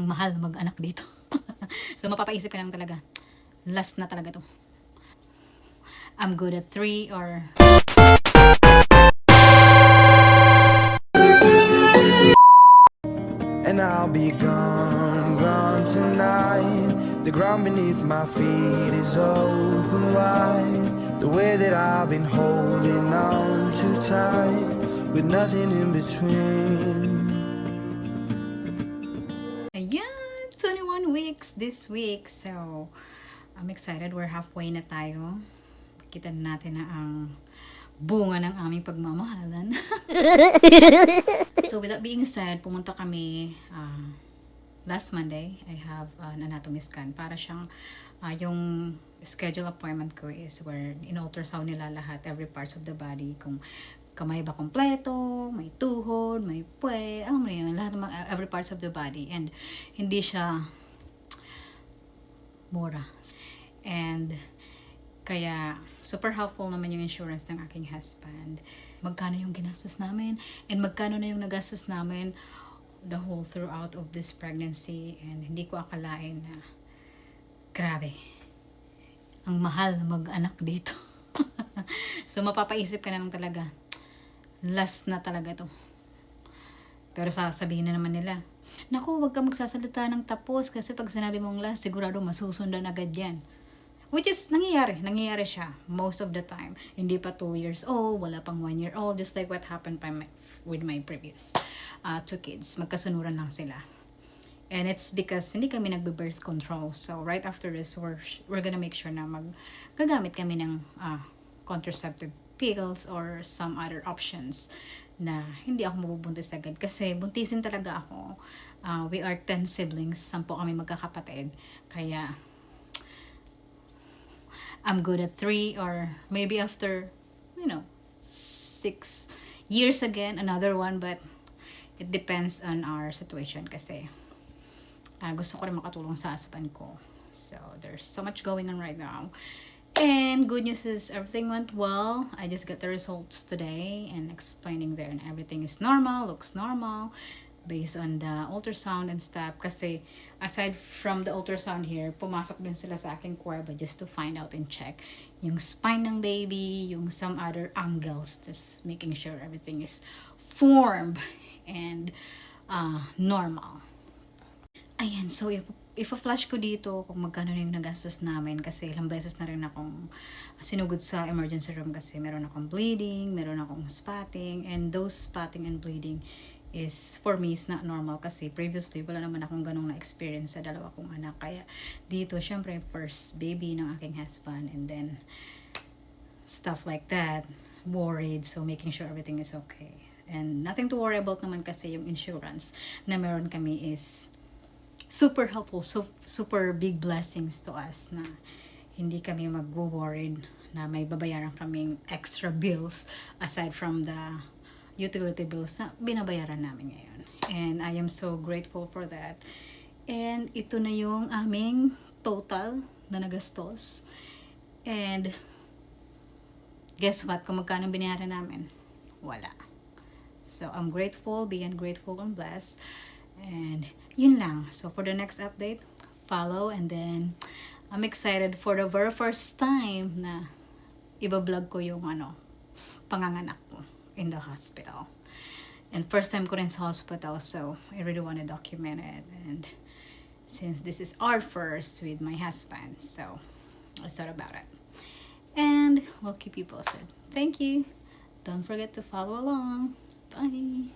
Ang mahal mag-anak dito. So mapapaisip ka lang talaga, last na talaga to. I'm good at 3 or... And I'll be gone, gone tonight. The ground beneath my feet is open wide. The way that I've been holding on too tight, with nothing in between. Ayan, 21 weeks this week. So, I'm excited. We're halfway na tayo. Kita na natin na ang bunga ng aming pagmamahalan. So, with that being said, pumunta kami last Monday. I have an anatomy scan. Para siyang yung schedule appointment ko is where in-ultrasound nila lahat, every parts of the body. Kung kamay ba kompleto, may tuhod, may puwet, alam mo na yun, lahat ng every parts of the body. And hindi siya mura. And kaya super helpful naman yung insurance ng aking husband. Magkano yung ginastos namin and magkano na yung nagastos namin the whole throughout of this pregnancy. And hindi ko akalain na grabe, ang mahal na mag-anak dito. So mapapaisip ka na lang talaga, last na talaga to. Pero sasabihin na naman nila, naku, wag ka magsasalita ng tapos kasi pag sinabi mong last, sigurado masusundan agad yan. Which is, nangyayari siya most of the time. Hindi pa 2 years old, wala pang 1 year old, just like what happened with my previous 2 kids. Magkasunuran lang sila. And it's because hindi kami nagbe-birth control. So right after this, we're gonna make sure na gagamit kami ng contraceptive pills or some other options na hindi ako mabubuntis agad. Kasi buntisin talaga ako. We are 10 siblings, 10 kami magkakapatid. Kaya I'm good at 3 or maybe after, 6 years again, another one. But it depends on our situation kasi gusto ko rin makatulong sa husband ko. So there's so much going on right now. And good news is everything went well. I just got the results today and explaining there, and everything is normal, looks normal based on the ultrasound and stuff. Kasi aside from the ultrasound here, pumasok din sila sa aking kuweba just to find out and check yung spine ng baby, yung some other angles, just making sure everything is formed and normal. Ayan, so if-flash ko dito kung magkano na yung nagastos namin kasi ilang beses na rin akong sinugod sa emergency room kasi meron akong bleeding, meron akong spotting, and those spotting and bleeding is for me is not normal kasi previously wala naman akong ganong na-experience sa dalawa kong anak. Kaya dito, syempre, first baby ng aking husband and then stuff like that, worried, so making sure everything is okay. And nothing to worry about naman kasi yung insurance na meron kami is super helpful, super big blessings to us na hindi kami mag-worried na may babayaran kaming extra bills aside from the utility bills na binabayaran namin ngayon. And I am so grateful for that. And ito na yung aming total na nagastos. And guess what? Kung magkano binayaran namin? Wala. So I'm grateful, beyond grateful and blessed. And yun lang. So for the next update, follow, and then I'm excited for the very first time na iba-vlog ko yung panganganak ko in the hospital. And first time ko rin sa hospital, so I really want to document it. And since this is our first with my husband, so I thought about it. And we'll keep you posted. Thank you. Don't forget to follow along. Bye.